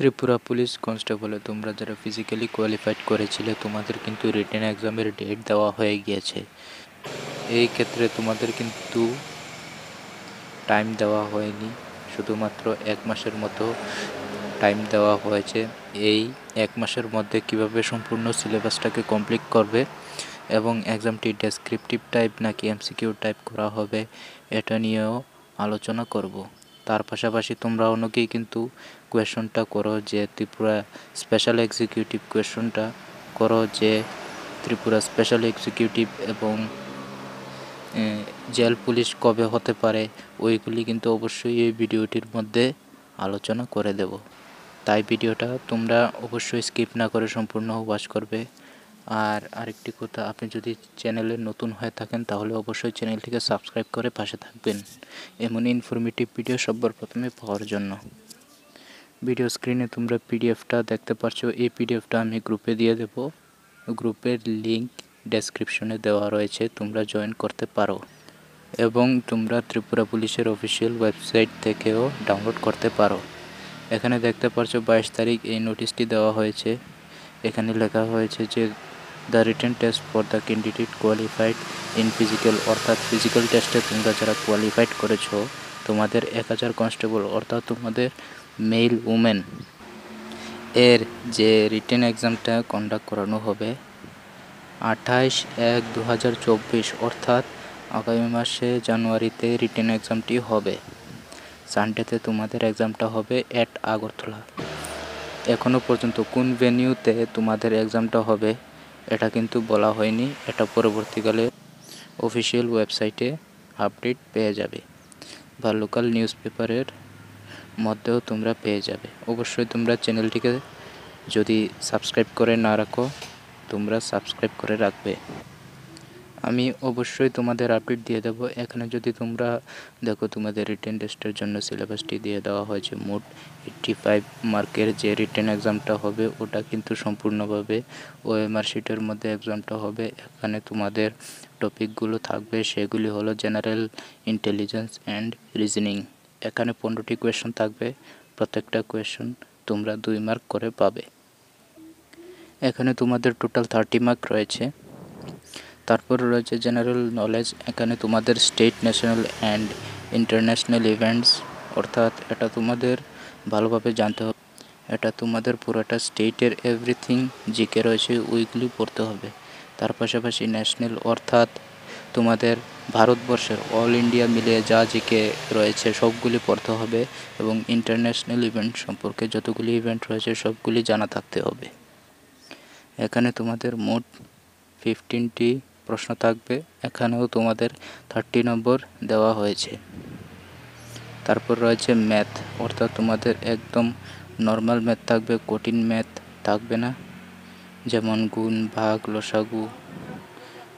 Tripura police কনস্টেবলে তোমরা যারা physically qualified করেছিলে তোমাদের কিন্তু রিটেন এক্সামের ডেট দেওয়া হয়ে গিয়েছে। এই ক্ষেত্রে তোমাদের কিন্তু টাইম দেওয়া হয়নি, শুধুমাত্র 1 মাসের মতো টাইম দেওয়া হয়েছে। এই 1 মাসের মধ্যে কিভাবে সম্পূর্ণ সিলেবাসটাকে কমপ্লিট করবে এবং এক্সামটি ডেসক্রিপটিভ টাইপ নাকি এমসিকিউ টাইপ করা হবে এটা নিয়েও আলোচনা করব। তার পাশাপাশি তোমরা অনেকেই কিন্তু কোয়েশনটা করো যে ত্রিপুরা স্পেশাল এক্সিকিউটিভ কোয়েশনটা করো যে ত্রিপুরা স্পেশাল এক্সিকিউটিভ এবং জেল পুলিশ কবে হতে পারে, ওইগুলি কিন্তু অবশ্যই এই ভিডিওটির মধ্যে আলোচনা করে দেব। তাই ভিডিওটা তোমরা অবশ্যই স্কিপ না করে সম্পূর্ণ ওয়াচ করবে। আর আরেকটি কথা, আপনি যদি চ্যানেলে নতুন হয়ে থাকেন তাহলে অবশ্যই চ্যানেলটিকে সাবস্ক্রাইব করে পাশে থাকবেন এমন ইনফরমেটিভ ভিডিও সবার প্রথমে পাওয়ার জন্য। ভিডিও স্ক্রিনে তোমরা পিডিএফটা দেখতে পাচ্ছ, এই পিডিএফটা আমি গ্রুপে দিয়ে দেব। গ্রুপের লিংক ডেসক্রিপশনে দেওয়া রয়েছে, তোমরা জয়েন করতে পারো এবং তোমরা ত্রিপুরা পুলিশের অফিসিয়াল ওয়েবসাইট থেকেও ডাউনলোড করতে পারো। এখানে দেখতে পাচ্ছ 22 তারিখ এই নোটিশটি দেওয়া হয়েছে। এখানে লেখা হয়েছে যে the written test for the candidate qualified in physical, অর্থাৎ ফিজিক্যাল টেস্টে তোমরা যারা কোয়ালিফাইড করেছো তোমাদের 1000 কনস্টেবল অর্থাৎ তোমাদের মেল উমেন এর যে রিটেন এক্সামটা কন্ডাক্ট করানো হবে 28/1/2024 অর্থাৎ আগামী মাসে জানুয়ারিতে রিটেন এক্সামটি হবে। সানডেতে তোমাদের এক্সামটা হবে এট আগরতলা। এখনও পর্যন্ত কোন ভেন্যুতে তোমাদের এক্সামটা হবে এটা কিন্তু বলা হয়নি, এটা পরবর্তীকালে অফিসিয়াল ওয়েবসাইটে আপডেট পেয়ে যাবে বা লোকাল নিউজ পেপারের মধ্যেও তোমরা পেয়ে যাবে। অবশ্যই তোমরা চ্যানেলটিকে যদি সাবস্ক্রাইব করে না রাখো তোমরা সাবস্ক্রাইব করে রাখবে। আমি অবশ্যই তোমাদের আপডেট দিয়ে দেবো। এখানে যদি তোমরা দেখো তোমাদের রিটেন টেস্টের জন্য সিলেবাসটি দিয়ে দেওয়া হয়েছে। মোট 85 মার্কের যে রিটেন এক্সামটা হবে ওটা কিন্তু সম্পূর্ণভাবে ওএমআর শিটের মধ্যে এক্সামটা হবে। এখানে তোমাদের টপিকগুলো থাকবে, সেগুলি হলো জেনারেল ইন্টেলিজেন্স অ্যান্ড রিজনিং। এখানে 15টি কোয়েশন থাকবে, প্রত্যেকটা কোয়েশন তোমরা 2 মার্ক করে পাবে। এখানে তোমাদের টোটাল 30 মার্ক রয়েছে। তারপর রয়েছে জেনারেল নলেজ, এখানে তোমাদের state, national and international events, অর্থাৎ এটা তোমাদের ভালোভাবে জানতে হবে। এটা তোমাদের পুরোটা স্টেটের এভরিথিং জিকে রয়েছে ওইগুলি পড়তে হবে। তার পাশাপাশি ন্যাশনাল অর্থাৎ তোমাদের ভারতবর্ষের অল ইন্ডিয়া মিলিয়ে যা জিকে রয়েছে সবগুলি পড়তে হবে এবং ইন্টারন্যাশনাল ইভেন্ট সম্পর্কে যতগুলি ইভেন্ট রয়েছে সবগুলি জানা থাকতে হবে। এখানে তোমাদের মোট 15টি প্রশ্ন থাকবে, এখানেও তোমাদের 30 নম্বর দেওয়া হয়েছে। তারপর রয়েছে ম্যাথ, অর্থাৎ তোমাদের একদম নর্মাল ম্যাথ থাকবে, কঠিন ম্যাথ থাকবে না, যেমন গুণ, ভাগ, লসাগু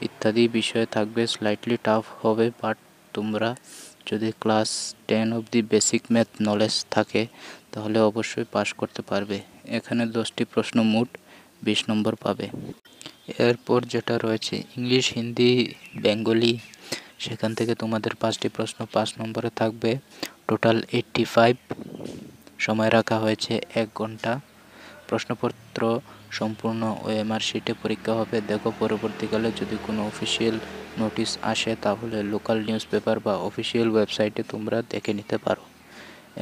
ইত্যাদি বিষয় থাকবে। স্লাইটলি টাফ হবে, বাট তোমরা যদি ক্লাস 10 অবধি বেসিক ম্যাথ নলেজ থাকে তাহলে অবশ্যই পাস করতে পারবে। এখানে 10টি প্রশ্ন, মোট 20 নম্বর পাবে। এরপর যেটা রয়েছে ইংলিশ, হিন্দি, বেঙ্গলি, সেখান থেকে তোমাদের 5টি প্রশ্ন 5 নম্বরে থাকবে। টোটাল 85, সময় রাখা হয়েছে 1 ঘন্টা। প্রশ্নপত্র সম্পূর্ণ ওএমআর শিটে পরীক্ষা হবে। দেখো পরবর্তীকালে যদি কোনো অফিসিয়াল নোটিশ আসে তাহলে লোকাল নিউজ পেপার বা অফিসিয়াল ওয়েবসাইটে তোমরা দেখে নিতে পারো।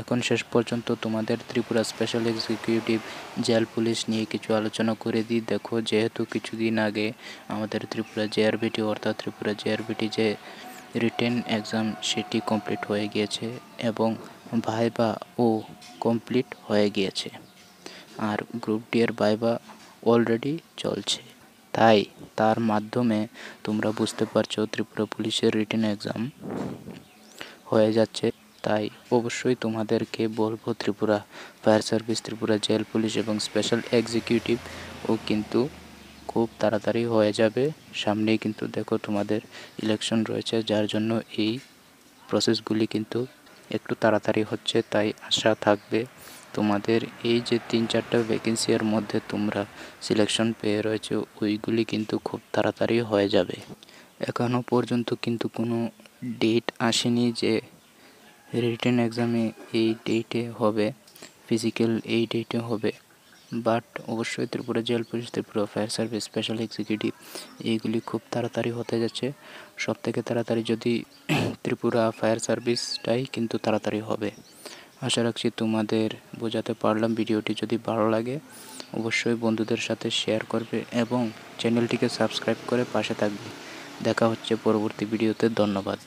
এখন শেষ পর্যন্ত তোমাদের Tripura special executive jail police নিয়ে কিছু আলোচনা করে দিই। দেখো যেহেতু কিছুদিন আগে আমাদের ত্রিপুরা জেআরবিটি অর্থাৎ ত্রিপুরা জেআরবিটি যে রিটেন এক্সাম সেটি কমপ্লিট হয়ে গিয়েছে এবং ভাইবা ও কমপ্লিট হয়ে গিয়েছে, আর গ্রুপ ডি এর ভাইবা অলরেডি চলছে। তাই তার মাধ্যমে তোমরা বুঝতে পারছো ত্রিপুরা পুলিশের রিটেন এক্সাম হয়ে যাচ্ছে। তাই অবশ্যই তোমাদেরকে বলবো Tripura fire service, Tripura jail police এবং স্পেশাল এক্সিকিউটিভ ও কিন্তু খুব তাড়াতাড়ি হয়ে যাবে। সামনেই কিন্তু দেখো তোমাদের ইলেকশন রয়েছে, যার জন্য এই প্রসেসগুলি কিন্তু একটু তাড়াতাড়ি হচ্ছে। তাই আশা থাকবে তোমাদের এই যে 3-4টা ভ্যাকেন্সির মধ্যে তোমরা সিলেকশন পেয়ে রয়েছে ওইগুলি কিন্তু খুব তাড়াতাড়ি হয়ে যাবে। এখনও পর্যন্ত কিন্তু কোনো ডেট আসেনি যে রিটেন এক্সামে এই ডেটে হবে। ফিজিক্যাল এই ডেটে হবে, বাট অবশ্যই Tripura jail police, Tripura fire service special executive এইগুলি খুব তাড়াতাড়ি হতে যাচ্ছে। সব থেকে তাড়াতাড়ি যদি ত্রিপুরা ফায়ার সার্ভিসটাই কিন্তু তাড়াতাড়ি হবে। আশা রাখছি তোমাদের বোঝাতে পারলাম। ভিডিওটি যদি ভালো লাগে অবশ্যই বন্ধুদের সাথে শেয়ার করবে এবং চ্যানেলটিকে সাবস্ক্রাইব করে পাশে থাকবে। দেখা হচ্ছে পরবর্তী ভিডিওতে। ধন্যবাদ।